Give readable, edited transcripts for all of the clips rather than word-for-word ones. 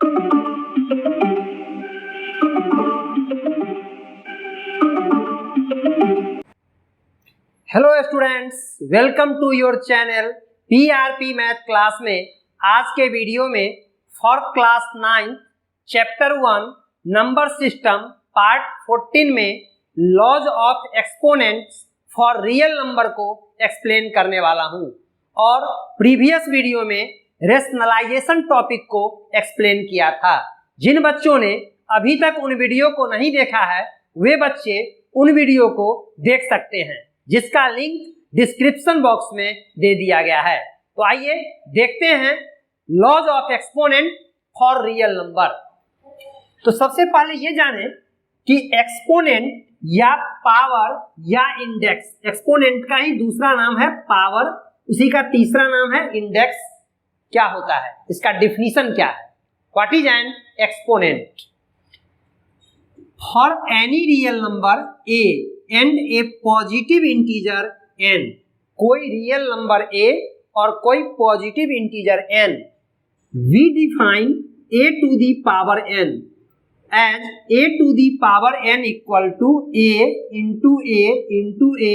Hello students, welcome to your channel PRP math class में। आज के वीडियो में for class 9 chapter 1 number system part 14 में laws of exponents for real number को explain करने वाला हूं और प्रीवियस वीडियो में रेशनलाइजेशन टॉपिक को एक्सप्लेन किया था। जिन बच्चों ने अभी तक उन वीडियो को नहीं देखा है वे बच्चे उन वीडियो को देख सकते हैं, जिसका लिंक डिस्क्रिप्शन बॉक्स में दे दिया गया है। तो आइए देखते हैं laws of exponent for real number. तो सबसे पहले ये जानें कि एक्सपोनेंट या पावर या इंडेक्स, एक्सपोनेंट का ही दूसरा नाम है पावर, उसी का तीसरा नाम है इंडेक्स, क्या होता है, इसका डिफिनीशन क्या है। What is an exponent? For any real number A and A positive integer n, कोई रियल नंबर a और कोई positive integer n, we define a to the power n as a to the power n equal to a into a into a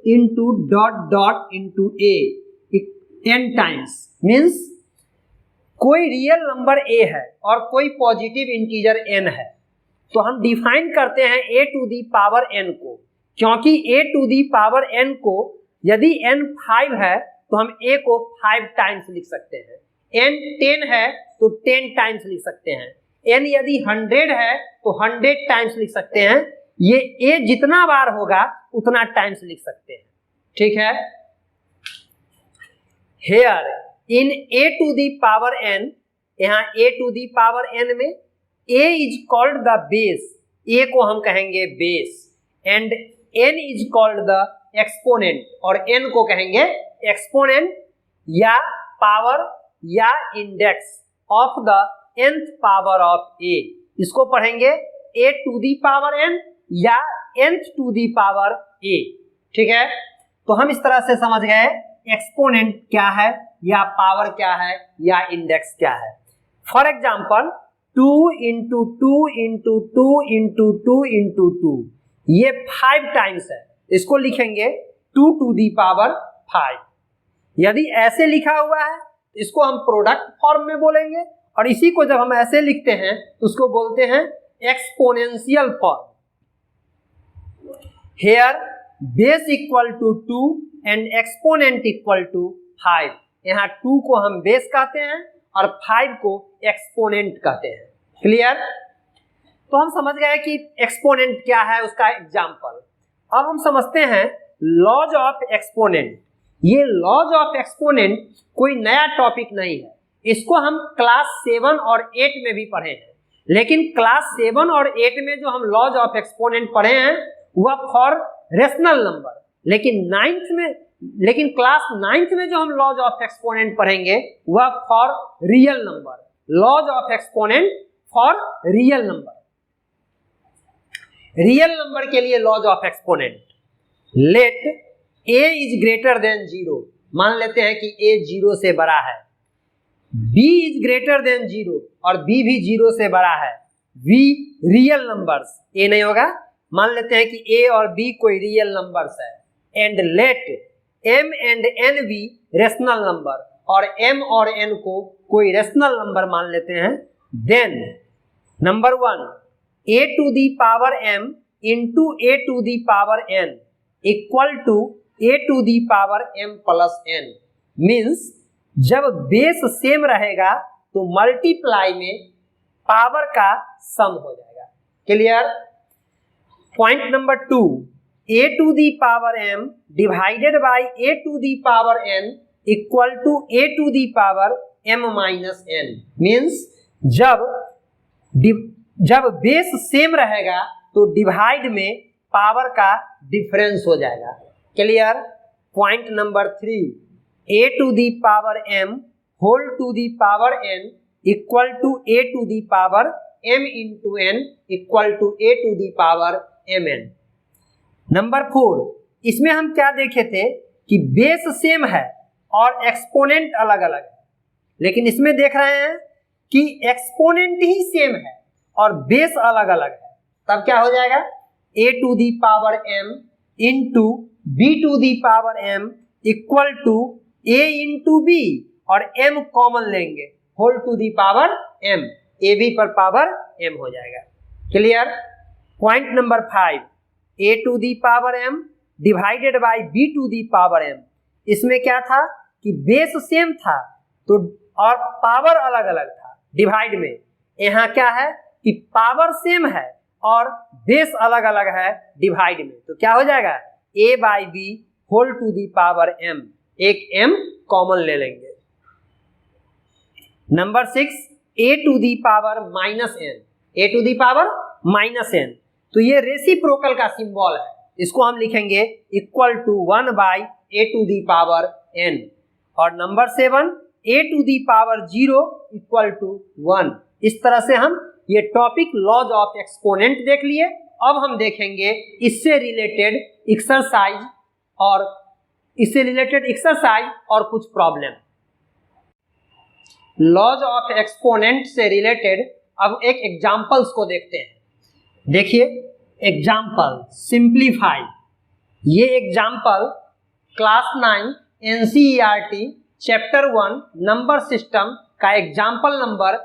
into dot dot into a n times। Means कोई real number a है और कोई positive integer n है, तो हम define करते हैं a to the power n को, क्योंकि a to the power n को यदि n 5 है तो हम a को 5 टाइम्स लिख सकते हैं, n 10 है तो 10 टाइम्स लिख सकते हैं, n यदि 100 है तो 100 टाइम्स लिख सकते हैं। ये a जितना बार होगा उतना टाइम्स लिख सकते हैं, ठीक है। Here in a to the power n, यहाँ a to the power n में a is called the base, a को हम कहेंगे base, and n is called the exponent और n को कहेंगे एक्सपोनेंट या पावर या index of the nth power of a। इसको पढ़ेंगे a to the power n या nth to the power a, ठीक है। तो हम इस तरह से समझ गए एक्सपोनेंट क्या है या पावर क्या है या इंडेक्स क्या है। For example 2 into 2 into 2 into 2 into 2, ये 5 टाइम्स है, इसको लिखेंगे 2 टू दी पावर 5। यदि ऐसे लिखा हुआ है इसको हम प्रोडक्ट फॉर्म में बोलेंगे, और इसी को जब हम ऐसे लिखते हैं तो उसको बोलते हैं exponential form. Here base equal to 2 and exponent equal to 5। यहाँ 2 को हम बेस कहते हैं और 5 को एक्सपोनेंट कहते हैं। क्लियर? तो हम समझ गए कि एक्सपोनेंट क्या है, उसका एग्जाम्पल। अब हम समझते हैं लॉज ऑफ एक्सपोनेंट। ये लॉज ऑफ एक्सपोनेंट कोई नया टॉपिक नहीं है, इसको हम क्लास 7 और 8 में भी पढ़े हैं, लेकिन क्लास 7 और 8 में जो हम लॉज ऑफ एक्सपोनेंट पढ़े हैं वह फॉर रेशनल नंबर, लेकिन क्लास 9th में जो हम लॉज ऑफ एक्सपोनेंट पढ़ेंगे वह for real number. Laws of exponent for real number, real number के लिए laws of exponent. Let a is greater than 0, मान लेते हैं कि a 0 से बड़ा है, b इज ग्रेटर देन 0 और b भी 0 से बड़ा है, v रियल नंबर्स, a नहीं होगा, मान लेते हैं कि a और b कोई रियल नंबर्स है, and let m and n भी रेशनल नंबर, और m और n को कोई रेशनल नंबर मान लेते हैं। Then number 1 a to the power m into a to the power n equal to a to the power m plus n। Means जब base same रहेगा तो मल्टीप्लाई में पावर का सम हो जाएगा। Clear? Point number 2, a to the power m divided by a to the power n equal to a to the power m minus n। Means जब base same रहेगा तो divide में power का difference हो जाएगा। Clear? Point number 3, a to the power m whole to the power n equal to a to the power m into n equal to a to the power mn। Number 4, इसमें हम क्या देखे थे कि base same है और exponent अलग अलग है, लेकिन इसमें देख रहे हैं कि एक्सपोनेंट ही सेम है और बेस अलग अलग है, तब क्या हो जाएगा a to the power m into b to the power m equal to a into b और m कॉमन लेंगे whole to the power m, a b पर पावर m हो जाएगा। Clear. Point number 5, a to the power m divided by b to the power m। इसमें क्या था कि base same था तो और पावर अलग अलग था डिवाइड में, यहाँ क्या है कि पावर सेम है और बेस अलग अलग है डिवाइड में, तो क्या हो जाएगा a by b whole to the power m, एक m कॉमन ले लेंगे। Number 6, a to the power minus n, a to the power minus n, तो ये रेसिप्रोकल का सिंबल है, इसको हम लिखेंगे equal to 1 by a to the power n। और number 7, a to the power 0 equal to 1। इस तरह से हम ये टॉपिक लॉज ऑफ एक्सपोनेंट देख लिए। अब हम देखेंगे इससे रिलेटेड एक्सरसाइज और कुछ प्रॉब्लम। लॉज ऑफ एक्सपोनेंट से रिलेटेड अब एक एग्जांपल्स को देखते हैं। देखिए एग्जांपल सिंप्लीफाई, ये example class 9 NCERT chapter 1 number system का एग्जाम्पल नंबर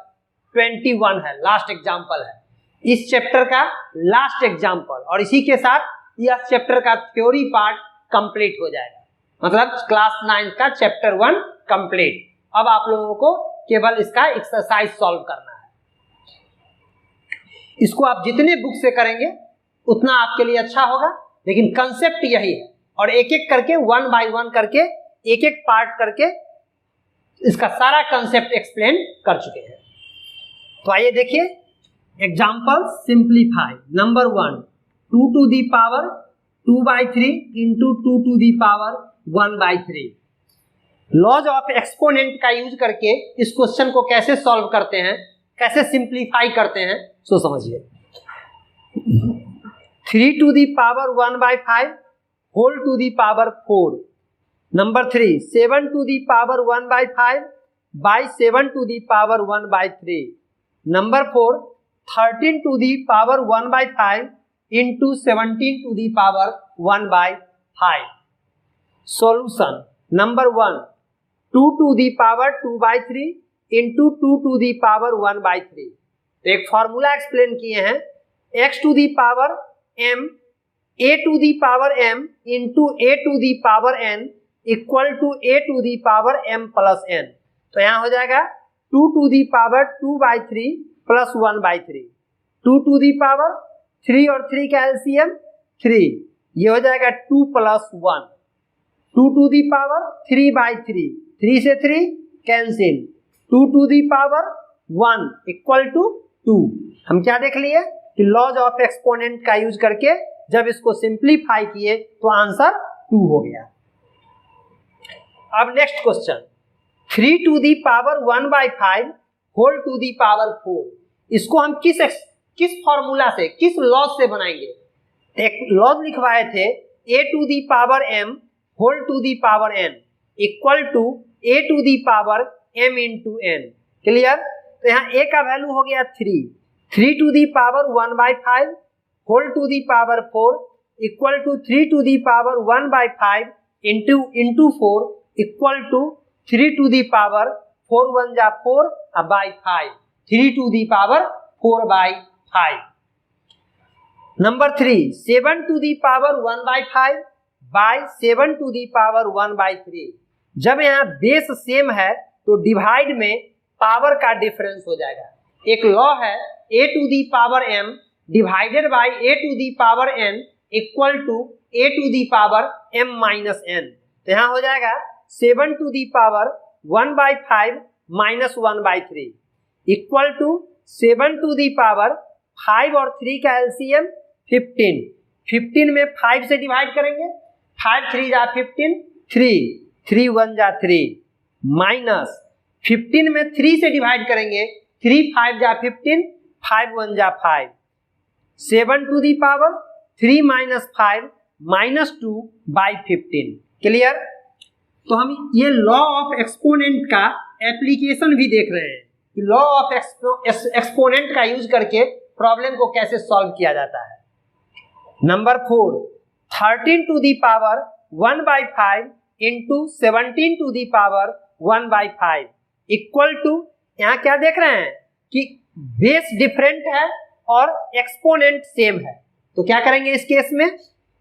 21 है, लास्ट एग्जाम्पल है इस चैप्टर का लास्ट एग्जाम्पल, और इसी के साथ यह चैप्टर का थ्योरी पार्ट कंप्लीट हो जाएगा, मतलब क्लास 9 का चैप्टर 1 कंप्लीट। अब आप लोगों को केवल इसका एक्सरसाइज सॉल्व करना है। इसको आप जितने बुक से करेंगे उतना आपके लिए अच्छा होगा, लेकिन कंसेप्ट यही है और एक एक करके 1 बाय 1 करके एक एक पार्ट करके इसका सारा कंसेप्ट एक्सप्लेन कर चुके हैं। तो आइए देखिए example simplify. Number 1, 2 to the power 2/3 into 2 to the power 1/3। Laws of exponent का यूज करके इस क्वेश्चन को कैसे सॉल्व करते हैं, कैसे सिंप्लीफाई करते हैं, सो समझिए। 3 to the power 1/5 whole to the power 4। Number 3, 7 to the power 1/5 by 7 to the power 1/3। Number 4, 13 to the power 1/5 into 17 to the power 1/5। Solution number 1, 2 to the power 2/3 into 2 to the power 1/3। तो एक formula explain किए हैं, x to the power m a to the power m into a to the power n equal to a to the power m plus n। तो यहाँ हो जाएगा 2 to the power 2/3 plus 1/3। 2 to the power 3 और 3 का LCM 3, ये हो जाएगा 2 plus 1। 2 to the power 3/3, 3 से 3 cancel, 2 to the power 1 equal to 2। हम क्या देख लिए कि लॉज ऑफ एक्सपोनेंट का यूज करके जब इसको सिंप्लीफाई किए तो आंसर 2 हो गया। अब next question, 3 to the power 1/5 whole to the power 4। इसको हम किस फॉर्मूला से, किस लॉज से बनाएंगे? एक लॉज लिखवाए थे a to the power m whole to the power n equal to a to the power m into n। Clear. तो यहाँ a का वैल्यू हो गया 3, 3 to the power 1/5 whole to the power 4 equal to 3 to the power 1/5 into 4 equal to 3 to the power 4 1 जा 4 by 5, 3 to the power 4/5। Number 3, 7 to the power 1/5 by 7 to the power 1/3। जब यहाँ base same है तो divide में power का difference हो जाएगा। एक लॉ है a to the power m divided by a to the power n equal to a to the power m minus n। तो यहाँ हो जाएगा 7 to the power 1/5 minus 1/3 equal to 7 to the power 5 और 3 का LCM 15। 15 में 5 से divide करेंगे, 5 3 जा 15, 3 1 जा 3 माइनस 15 में 3 से डिवाइड करेंगे, 3 5 जा 15, 5 1 जा 5, 7 to the power 3 minus 5 minus 2 by 15। Clear. तो हम ये लॉ ऑफ एक्सपोनेंट का एप्लीकेशन भी देख रहे हैं। कि लॉ ऑफ एक्सपोनेंट का यूज करके प्रॉब्लम को कैसे सॉल्व किया जाता है। Number 4, 13 to the power 1/5 into 17 to the power 1/5 equal to, यहाँ क्या देख रहे हैं कि बेस डिफरेंट है और एक्सपोनेंट सेम है, तो क्या करेंगे इस केस में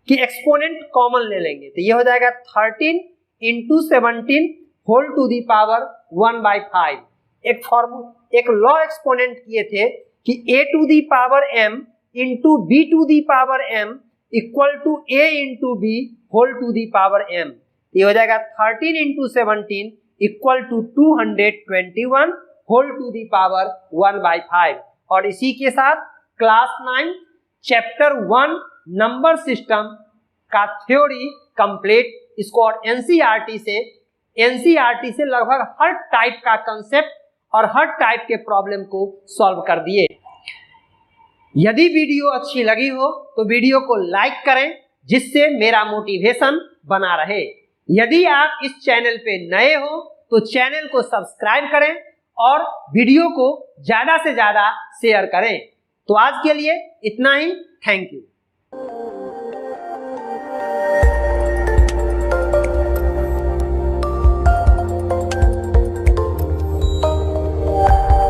कि एक्सपोनेंट कॉमन ले लेंगे, तो ये हो जाएगा 13 into 17 whole to the power 1/5। एक लॉ एक्सपोनेंट किए थे कि a to the power m into b to the power m equal to a into b whole to the power m, ये हो जाएगा 13 into 17 equal to 221 whole to the power 1/5। और इसी के साथ क्लास 9 चैप्टर 1 नंबर सिस्टम का theory complete. इसको और एनसीईआरटी से लगभग हर टाइप का कंसेप्ट और हर टाइप के प्रॉब्लम को सॉल्व कर दिए। यदि वीडियो अच्छी लगी हो तो वीडियो को लाइक करें, जिससे मेरा मोटिवेशन बना रहे। यदि आप इस चैनल पे नए हो तो चैनल को सब्सक्राइब करें और वीडियो को ज्यादा से ज्यादा शेयर करें। तो आज के लिए इतना ही, थैंक यू।